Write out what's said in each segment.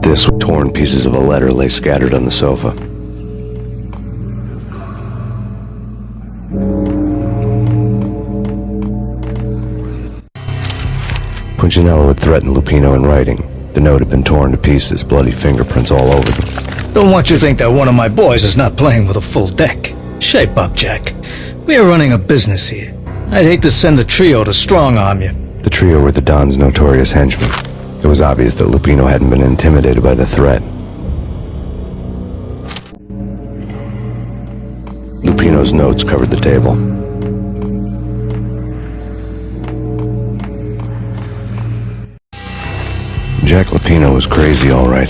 This torn pieces of a letter lay scattered on the sofa. Punchinello had threatened Lupino in writing. The note had been torn to pieces, bloody fingerprints all over them. Don't want you to think that one of my boys is not playing with a full deck. Shape up, Jack. We are running a business here. I'd hate to send the trio to strong-arm you. The trio were the Don's notorious henchmen. It was obvious that Lupino hadn't been intimidated by the threat. Lupino's notes covered the table. Jack Lupino was crazy, all right.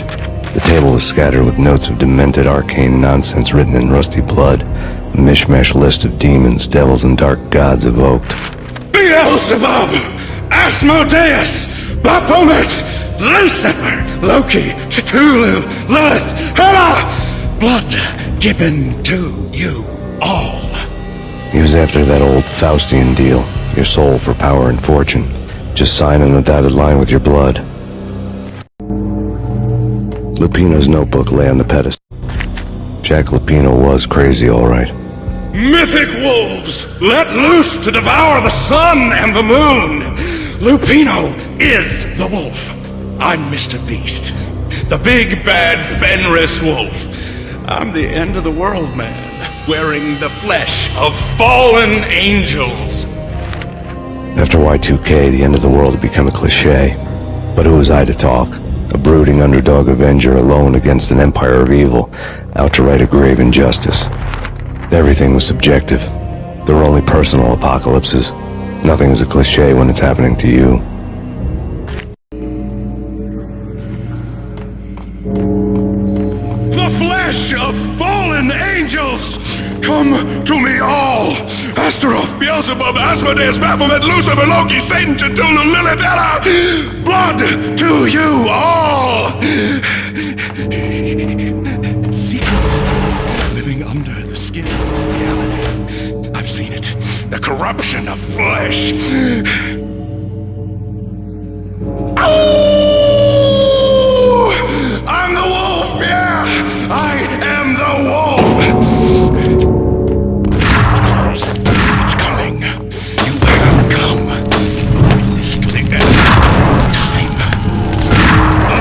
The table was scattered with notes of demented arcane nonsense written in rusty blood, a mishmash list of demons, devils, and dark gods evoked. Beelzebub! Asmodeus! Baphomet! Lucifer! Loki! Cthulhu! Lilith! Hela! Blood given to you all. He was after that old Faustian deal, your soul for power and fortune. Just sign on the dotted line with your blood. Lupino's notebook lay on the pedestal. Jack Lupino was crazy, all right. Mythic wolves, let loose to devour the sun and the moon. Lupino is the wolf. I'm Mr. Beast, the big bad Fenris wolf. I'm the end of the world man, wearing the flesh of fallen angels. After Y2K, the end of the world had become a cliche. But who was I to talk? A brooding underdog avenger alone against an empire of evil, out to right a grave injustice. Everything was subjective. There were only personal apocalypses. Nothing is a cliche when it's happening to you. The flesh of fallen angels! Come to me all! Astaroth, Beelzebub, Asmodeus, Baphomet, Lucifer, Loki, Satan, Cthulhu, Lilith, Hela! Blood to you all! Secrets living under the skin of reality. I've seen it. The corruption of flesh. Oh! I'm the wolf, yeah! I am the wolf! It's close. It's coming. You have come to the end of time.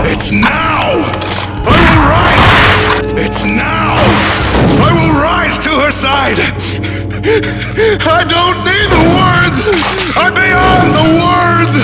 It's now! I will rise! It's now! I will rise to her side! I don't need the words! I'm beyond the words!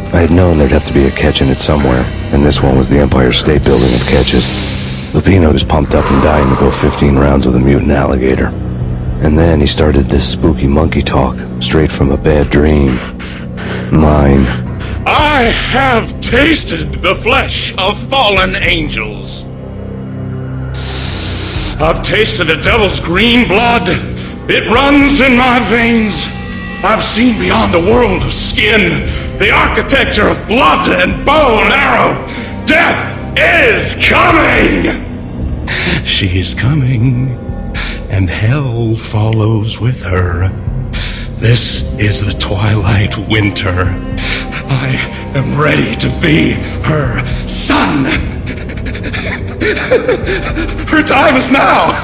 I had known there'd have to be a catch in it somewhere, and this one was the Empire State Building of catches. Lupino was pumped up and dying to go 15 rounds with a mutant alligator. And then he started this spooky monkey talk, straight from a bad dream. Mine. I have tasted the flesh of fallen angels. I've tasted the devil's green blood. It runs in my veins. I've seen beyond the world of skin, the architecture of blood and bow and arrow. Death is coming! She is coming, and hell follows with her. This is the twilight winter. I am ready to be her son. Her time is now,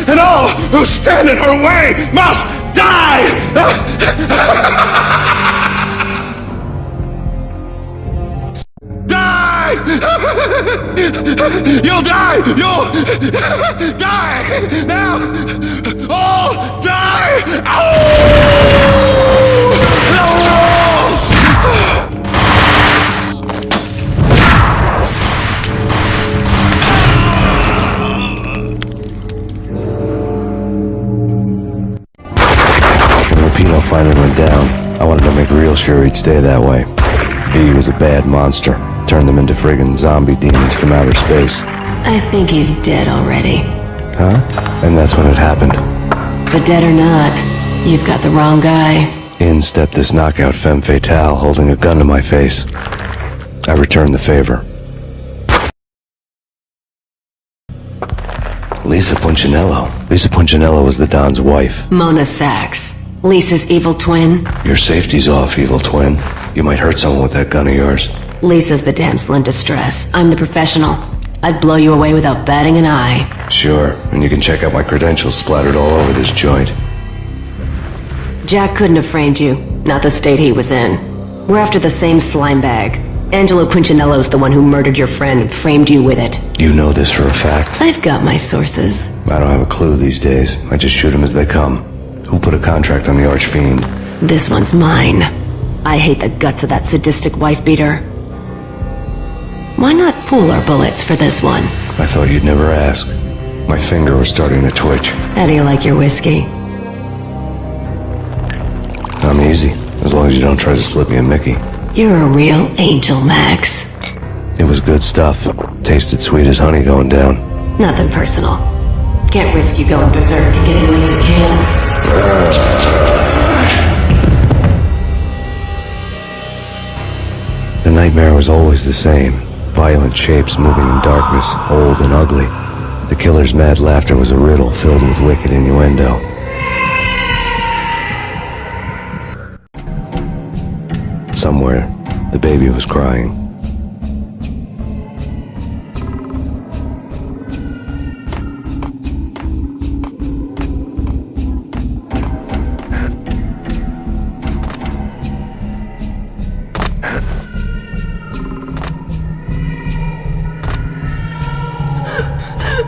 and all who stand in her way must die! Die! You'll die! You'll die! Now! All die! Ow! finally went down, I wanted to make real sure he'd stay that way. V was a bad monster. Turned them into friggin' zombie demons from outer space. I think he's dead already. Huh? And that's when it happened. But dead or not, you've got the wrong guy. In stepped this knockout femme fatale, holding a gun to my face. I returned the favor. Lisa Punchinello. Lisa Punchinello was the Don's wife. Mona Sachs. Lisa's evil twin. Your safety's off, evil twin. You might hurt someone with that gun of yours. Lisa's the damsel in distress. I'm the professional. I'd blow you away without batting an eye. Sure, and you can check out my credentials splattered all over this joint. Jack couldn't have framed you. Not the state he was in. We're after the same slime bag. Angelo Punchinello's the one who murdered your friend and framed you with it. You know this for a fact. I've got my sources. I don't have a clue these days. I just shoot them as they come. Who put a contract on the archfiend? This one's mine. I hate the guts of that sadistic wife-beater. Why not pool our bullets for this one? I thought you'd never ask. My finger was starting to twitch. How do you like your whiskey? I'm easy, as long as you don't try to slip me a Mickey. You're a real angel, Max. It was good stuff. Tasted sweet as honey going down. Nothing personal. Can't risk you going berserk and getting Lisa killed. The nightmare was always the same. Violent shapes moving in darkness, old and ugly. The killer's mad laughter was a riddle filled with wicked innuendo. Somewhere, the baby was crying.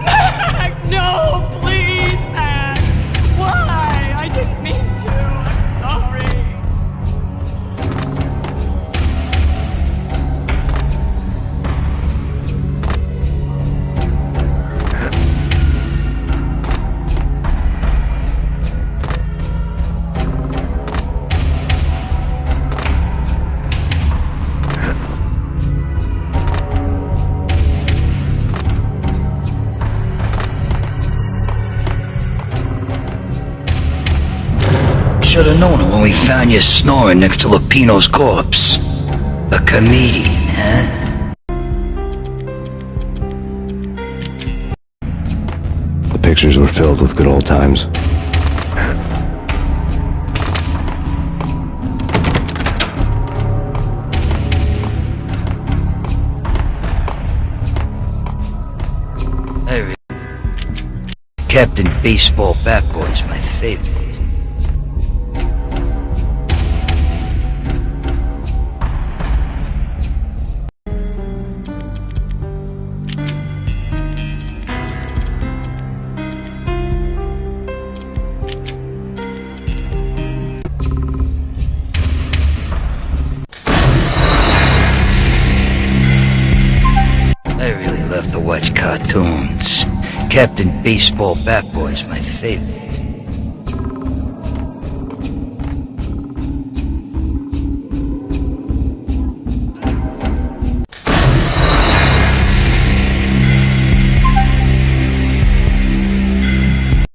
Max, no, please, Max. Why? I didn't mean to. I'm sorry. Should've known it when we found you snoring next to Lupino's corpse. A comedian, huh? The pictures were filled with good old times. Captain Baseball Bat Boy's my favorite. I really love to watch cartoons. Captain Baseball Bat Boy's my favorite.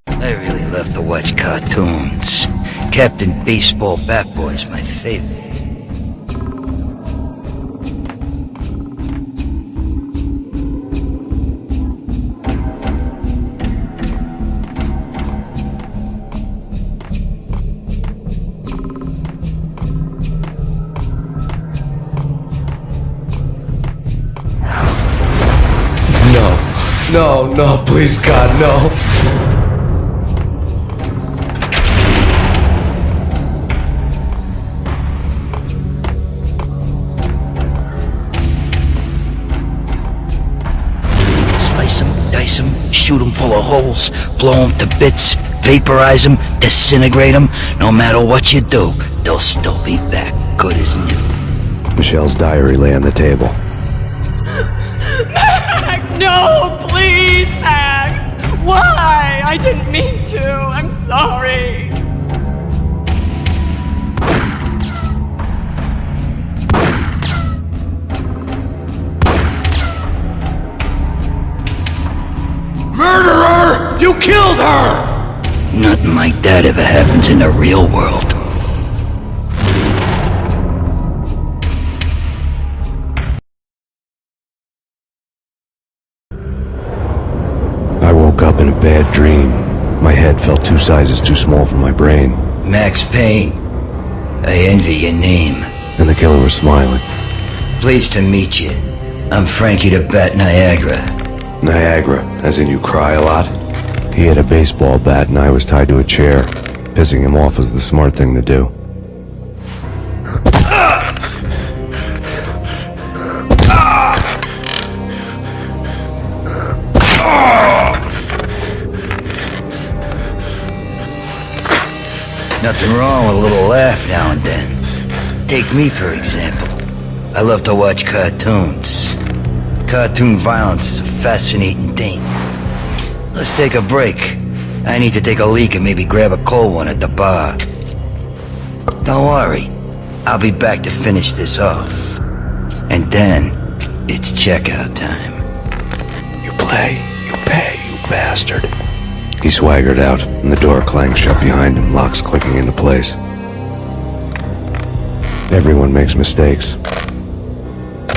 I really love to watch cartoons. Captain Baseball Bat Boy's my favorite. No, please God, no. Slice them, dice them, shoot them full of holes, blow them to bits, vaporize them, disintegrate them. No matter what you do, they'll still be back good as new. Michelle's diary lay on the table. Max, no, please, Max. Why? I didn't mean to. I'm sorry. that ever happens in the real world. I woke up in a bad dream. My head felt 2 sizes too small for my brain. Max Payne, I envy your name. And the killer was smiling. Pleased to meet you. I'm Frankie the Bat Niagara. Niagara, as in you cry a lot? He had a baseball bat and I was tied to a chair. Pissing him off was the smart thing to do. Nothing wrong with a little laugh now and then. Take me, for example. I love to watch cartoons. Cartoon violence is a fascinating thing. Let's take a break. I need to take a leak and maybe grab a cold one at the bar. Don't worry. I'll be back to finish this off. And then, it's checkout time. You play, you pay, you bastard. He swaggered out, and the door clanged shut behind him, locks clicking into place. Everyone makes mistakes.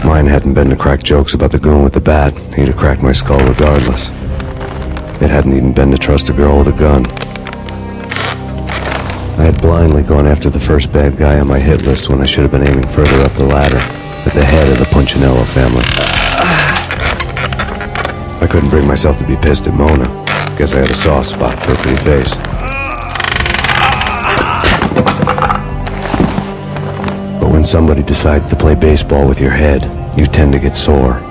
Mine hadn't been to crack jokes about the goon with the bat. He'd have cracked my skull regardless. It hadn't even been to trust a girl with a gun. I had blindly gone after the first bad guy on my hit list when I should have been aiming further up the ladder, at the head of the Punchinello family. I couldn't bring myself to be pissed at Mona. Guess I had a soft spot for a pretty face. But when somebody decides to play baseball with your head, you tend to get sore.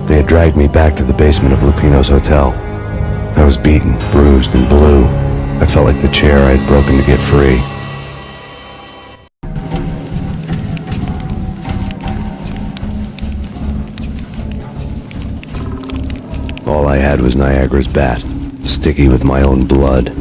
They had dragged me back to the basement of Lupino's hotel. I was beaten, bruised, and blue. I felt like the chair I had broken to get free. All I had was Niagara's bat, sticky with my own blood.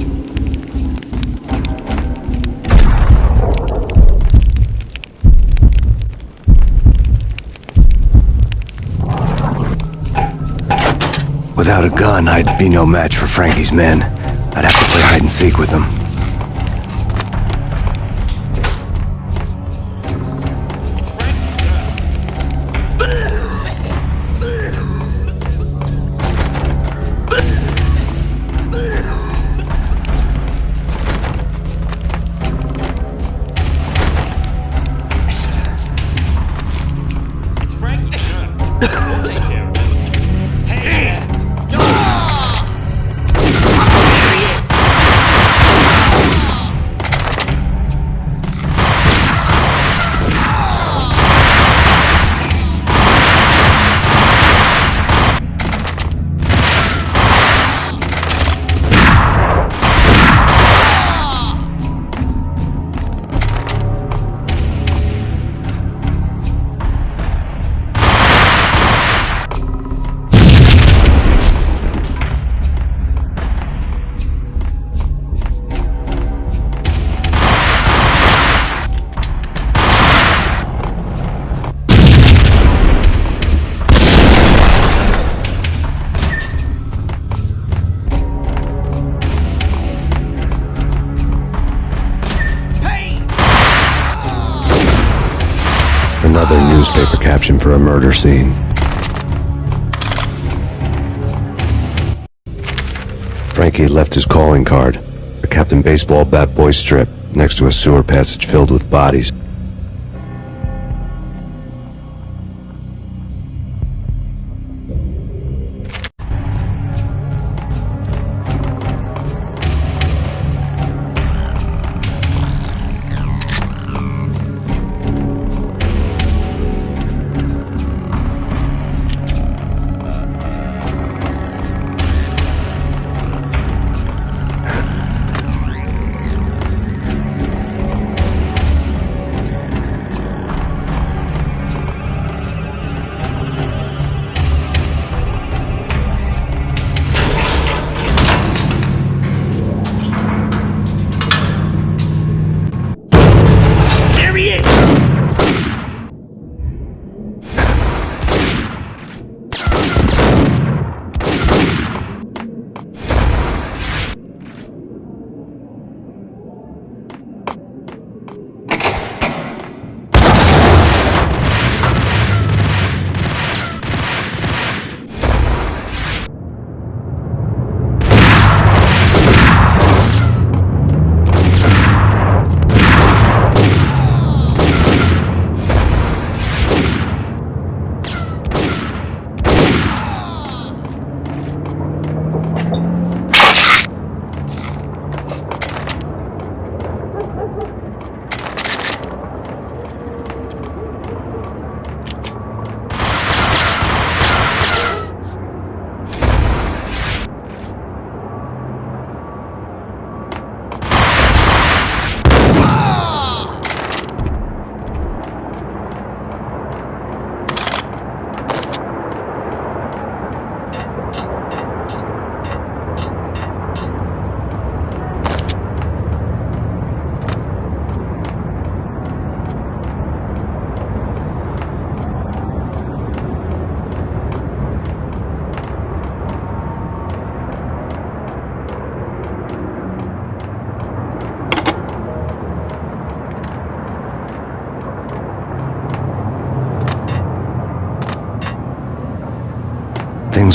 Without a gun, I'd be no match for Frankie's men. I'd have to play hide and seek with them. Another newspaper caption for a murder scene. Frankie had left his calling card, a Captain Baseball Bat Boy strip, next to a sewer passage filled with bodies.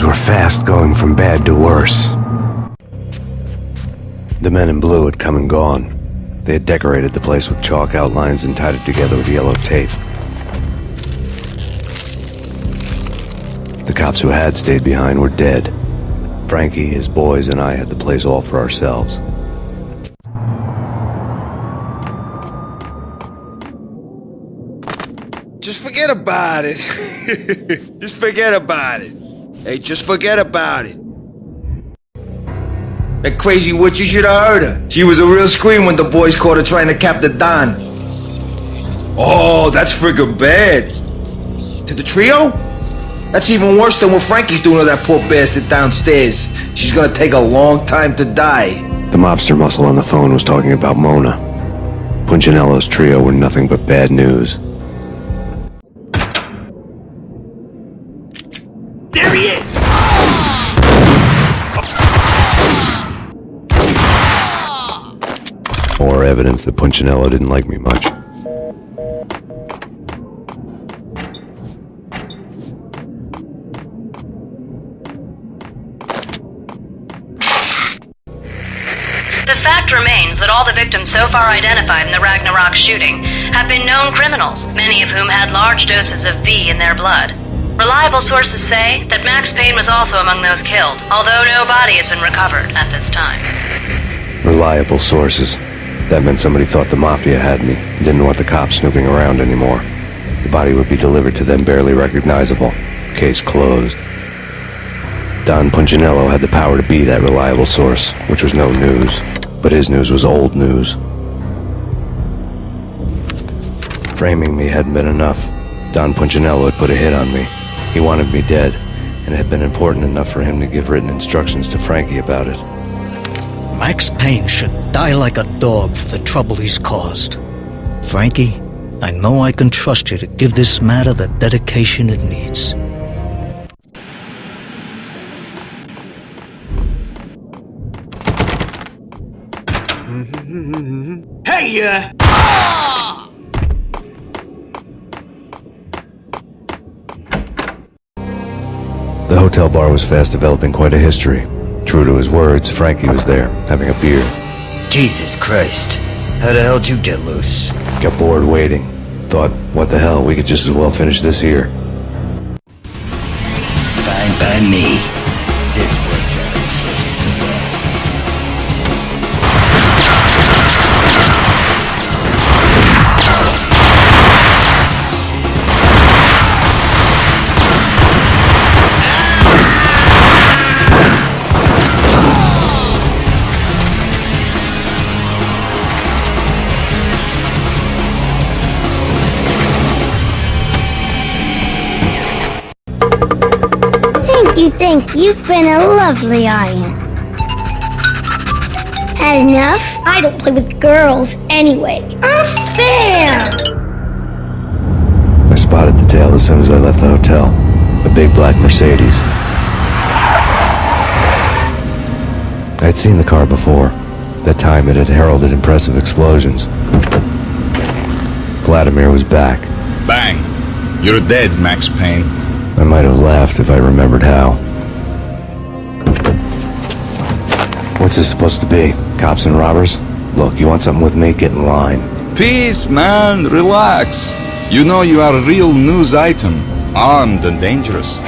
were fast going from bad to worse. The men in blue had come and gone. They had decorated the place with chalk outlines and tied it together with yellow tape. The cops who had stayed behind were dead. Frankie, his boys, and I had the place all for ourselves. Just forget about it. Just forget about it. Hey, just forget about it. That crazy witch, you should have heard her. She was a real scream when the boys caught her trying to cap the Don. Oh, that's friggin' bad. To the trio? That's even worse than what Frankie's doing to that poor bastard downstairs. She's gonna take a long time to die. The mobster muscle on the phone was talking about Mona. Punchinello's trio were nothing but bad news. There he is! More evidence that Punchinello didn't like me much. The fact remains that all the victims so far identified in the Ragnarok shooting have been known criminals, many of whom had large doses of V in their blood. Reliable sources say that Max Payne was also among those killed, although no body has been recovered at this time. Reliable sources. That meant somebody thought the Mafia had me, didn't want the cops snooping around anymore. The body would be delivered to them barely recognizable. Case closed. Don Punchinello had the power to be that reliable source, which was no news. But his news was old news. Framing me hadn't been enough. Don Punchinello had put a hit on me. He wanted me dead, and it had been important enough for him to give written instructions to Frankie about it. Max Payne should die like a dog for the trouble he's caused. Frankie, I know I can trust you to give this matter the dedication it needs. Hey, The hotel bar was fast developing quite a history. True to his words, Frankie was there, having a beer. Jesus Christ. How the hell did you get loose? Got bored waiting. Thought, what the hell, we could just as well finish this here. Fine by me. This works out just as well. Thank you. You've been a lovely audience. Had enough? I don't play with girls anyway. Unfair! I spotted the tail as soon as I left the hotel. A big black Mercedes. I'd seen the car before. That time it had heralded impressive explosions. Vladimir was back. Bang! You're dead, Max Payne. I might have laughed if I remembered how. What's this supposed to be? Cops and robbers? Look, you want something with me? Get in line. Peace, man. Relax. You know you are a real news item. Armed and dangerous.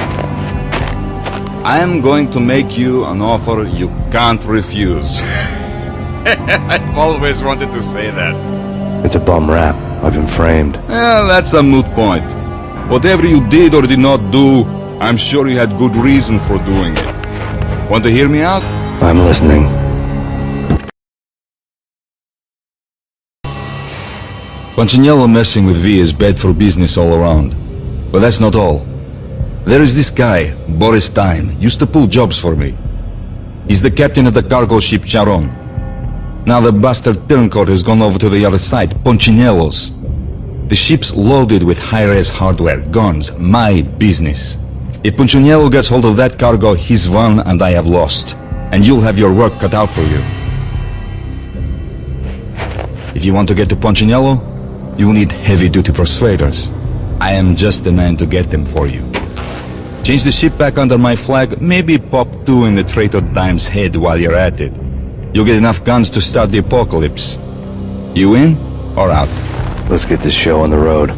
I am going to make you an offer you can't refuse. I've always wanted to say that. It's a bum rap. I've been framed. That's a moot point. Whatever you did or did not do, I'm sure you had good reason for doing it. Want to hear me out? I'm listening. Punchinello messing with V is bad for business all around. But that's not all. There is this guy, Boris Time, used to pull jobs for me. He's the captain of the cargo ship Charon. Now the bastard turncoat has gone over to the other side, Punchinello's. The ship's loaded with high-res hardware, guns, my business. If Punchinello gets hold of that cargo, he's won and I have lost. And you'll have your work cut out for you. If you want to get to Punchinello, you need heavy-duty persuaders. I am just the man to get them for you. Change the ship back under my flag, maybe pop 2 in the traitor dime's head while you're at it. You'll get enough guns to start the apocalypse. You in or out? Let's get this show on the road.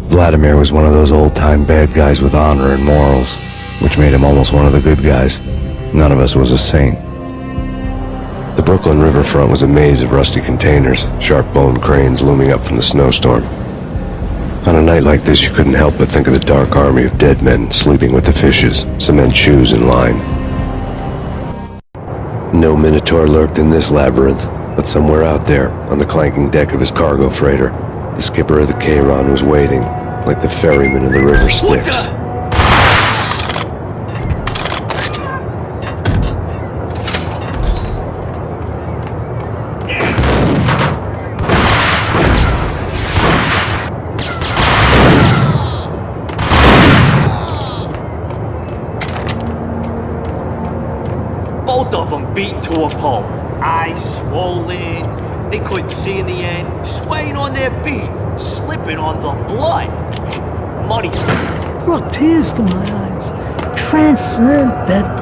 Vladimir was one of those old-time bad guys with honor and morals, which made him almost one of the good guys. None of us was a saint. The Brooklyn riverfront was a maze of rusty containers, sharp-boned cranes looming up from the snowstorm. On a night like this, you couldn't help but think of the dark army of dead men sleeping with the fishes, cement shoes in line. No Minotaur lurked in this labyrinth, but somewhere out there, on the clanking deck of his cargo freighter, the skipper of the Chiron was waiting, like the ferryman in the river Styx. Both of them beaten to a pulp. Eyes swollen. They couldn't see in the end. Swaying on their feet. Slipping on the blood. Muddy. Brought tears to my eyes. Transcendent.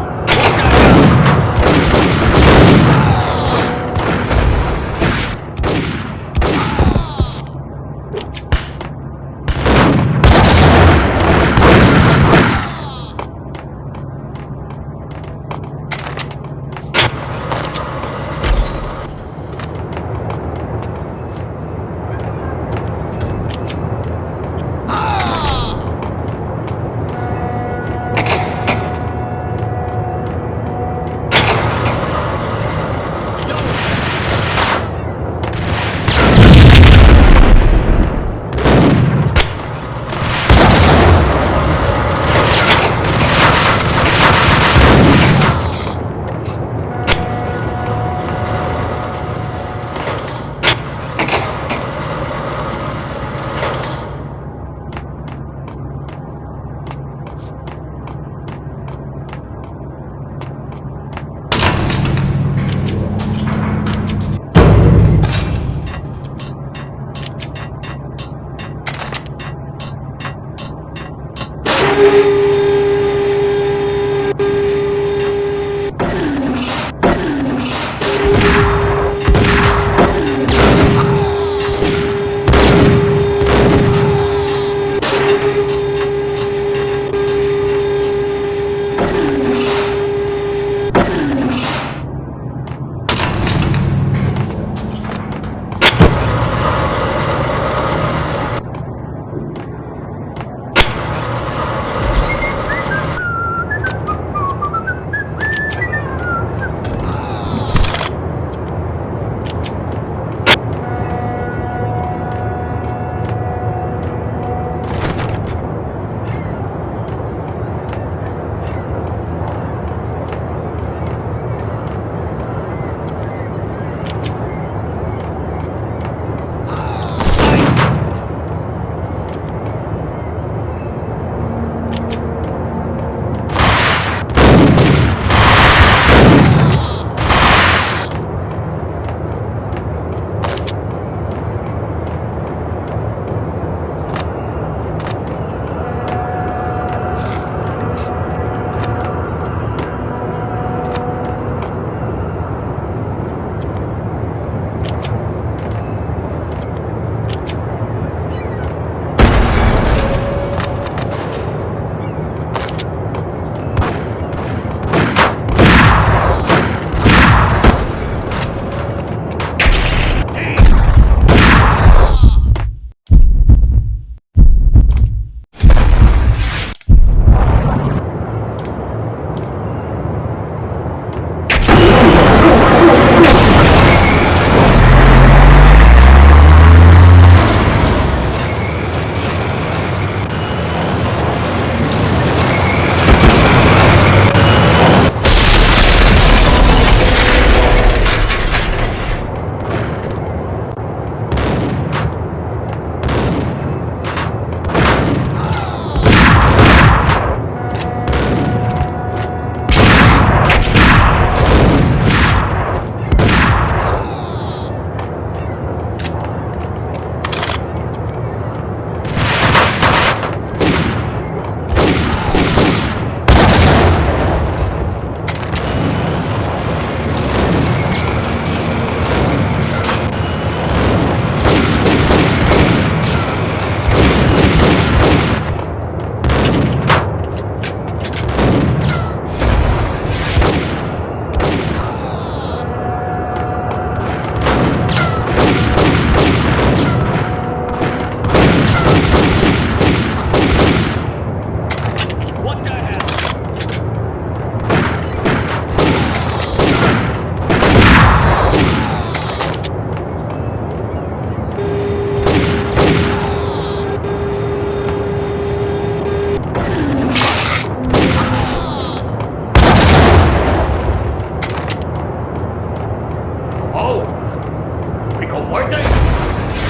Muerte?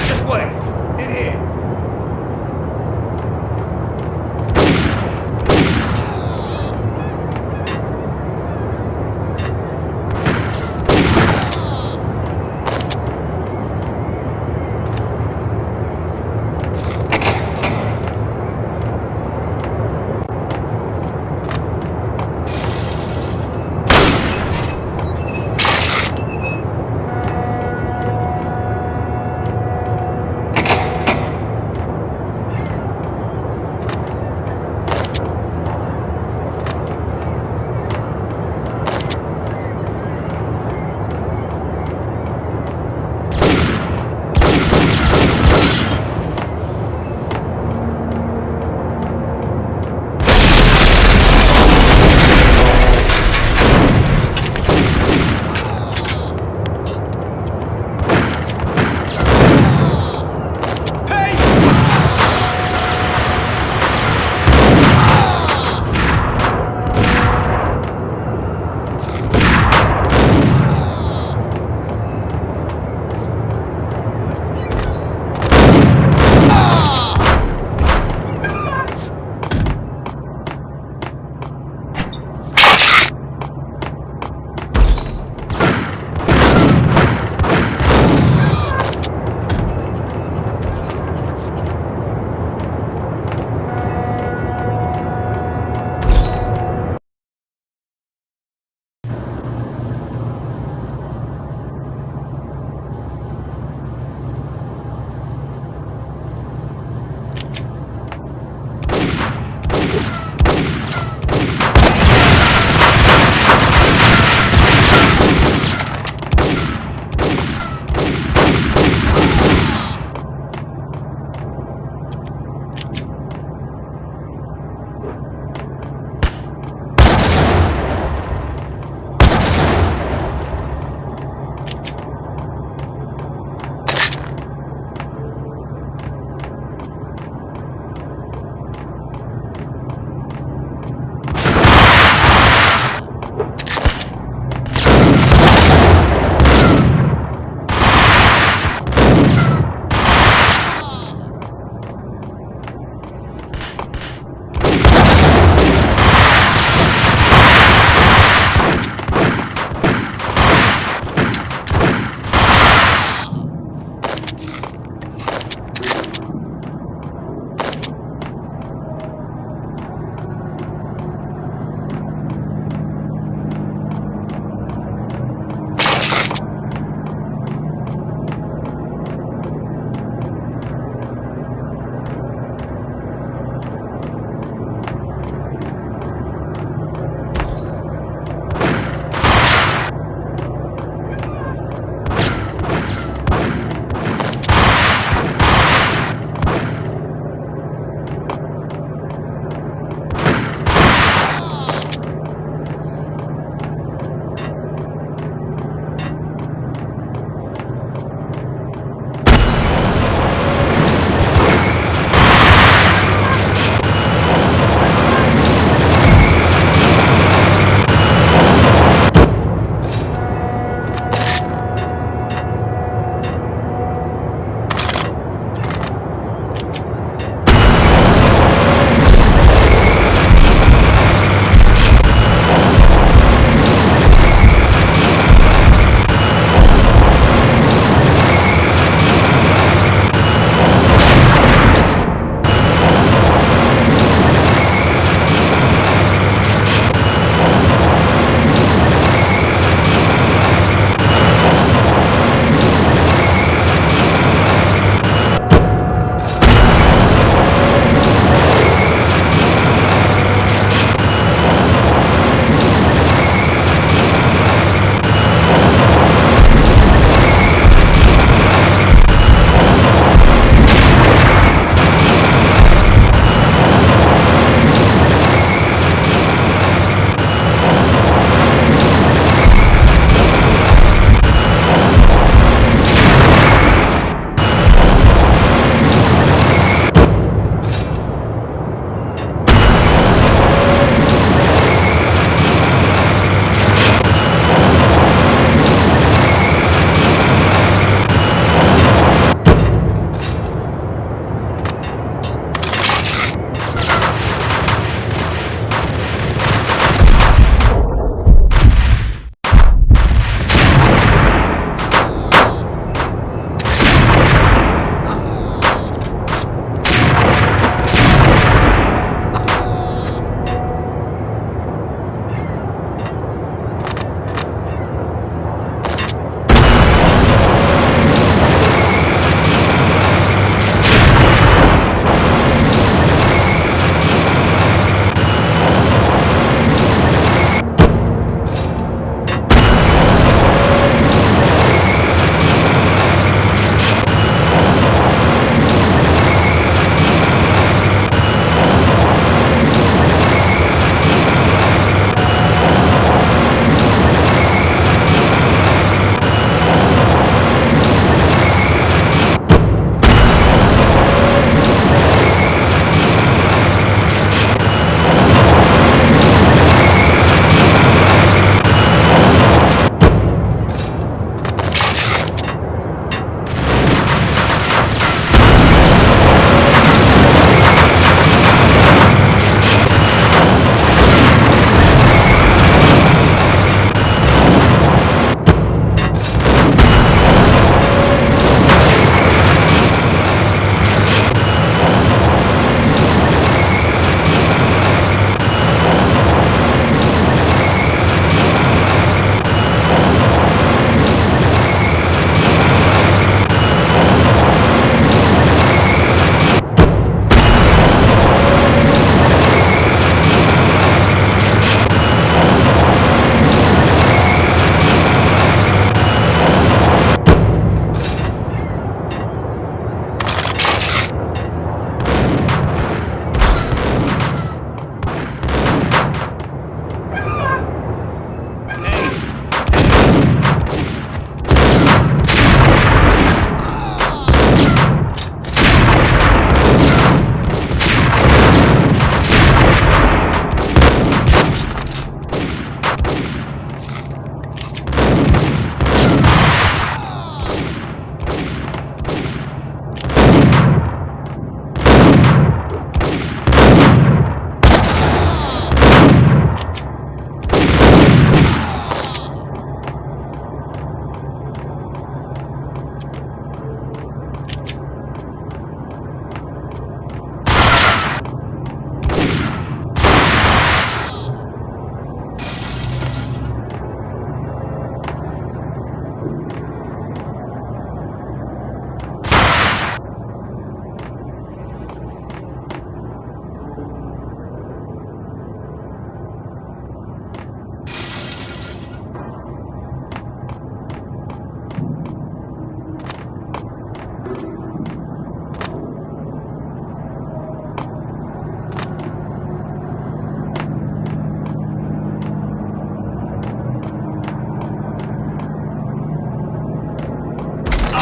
This way. In here.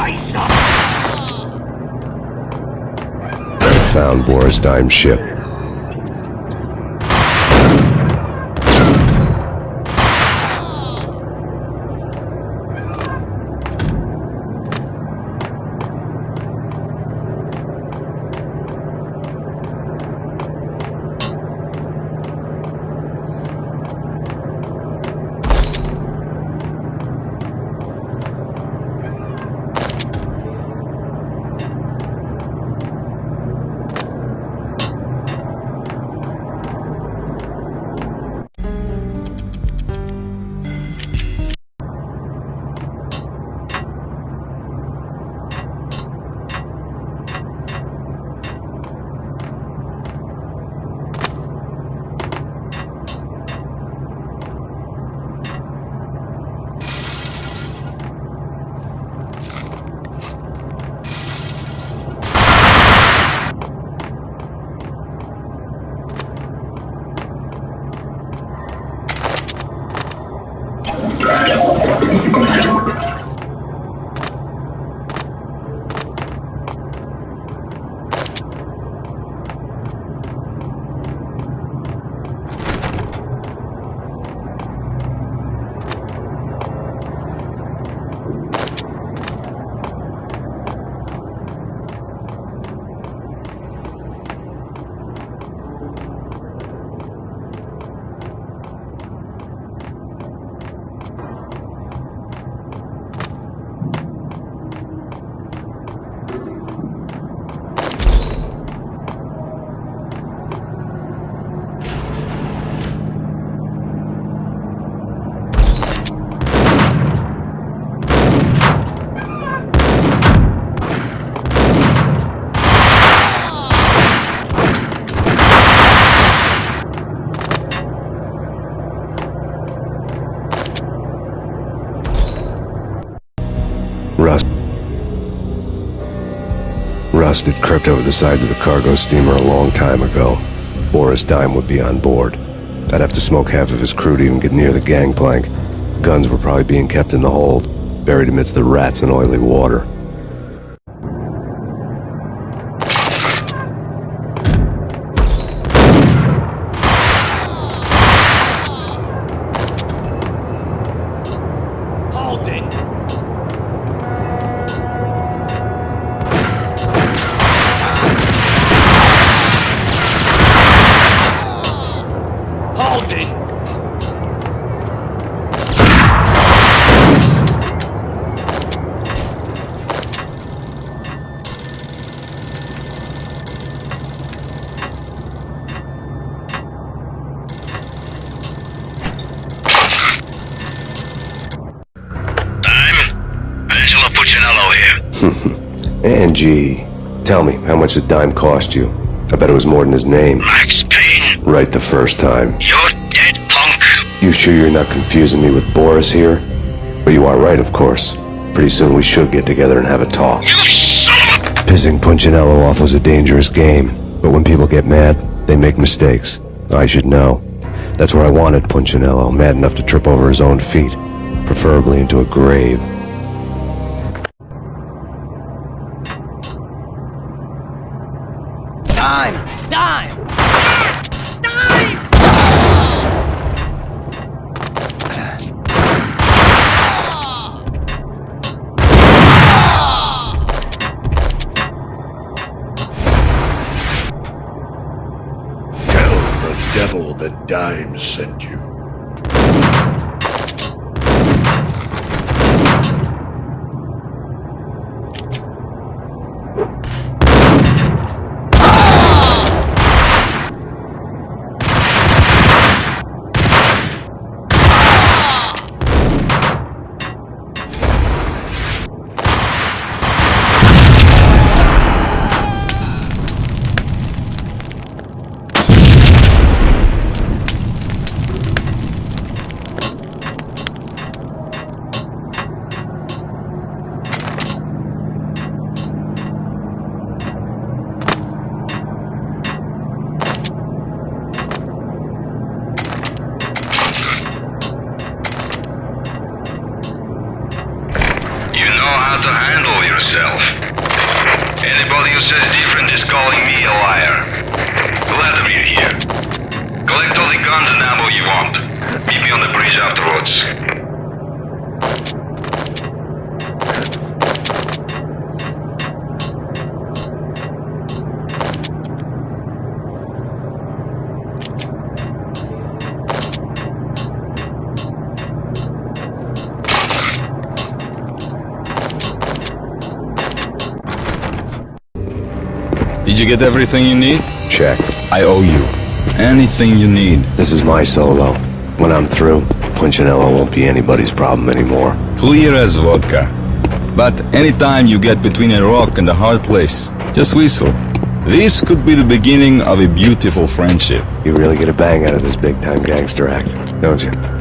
die, son! Found Boris Dime's ship. Rust had crept over the side of the cargo steamer a long time ago. Boris Dime would be on board. I'd have to smoke half of his crew to even get near the gangplank. Guns were probably being kept in the hold, buried amidst the rats and oily water. Hold it! Hold it! Angie, tell me, how much did Dime cost you? I bet it was more than his name. Max Payne, Right the first time. you're dead, punk. You sure you're not confusing me with Boris here? But you are right, of course. Pretty soon we should get together and have a talk. You son of a... Pissing Punchinello off was a dangerous game, but when people get mad, they make mistakes. I should know. That's where I wanted Punchinello, mad enough to trip over his own feet, preferably into a grave. Dime! Dime! Dime! Tell the devil that Dime sent you. to handle yourself. Anybody who says different is calling me a liar. Glad to meet you here. Collect all the guns and ammo you want. Meet me on the bridge afterwards. Did you get everything you need? Check. I owe you. Anything you need. This is my solo. When I'm through, Punchinello won't be anybody's problem anymore. Clear as vodka. But anytime you get between a rock and a hard place, just whistle. This could be the beginning of a beautiful friendship. You really get a bang out of this big-time gangster act, don't you?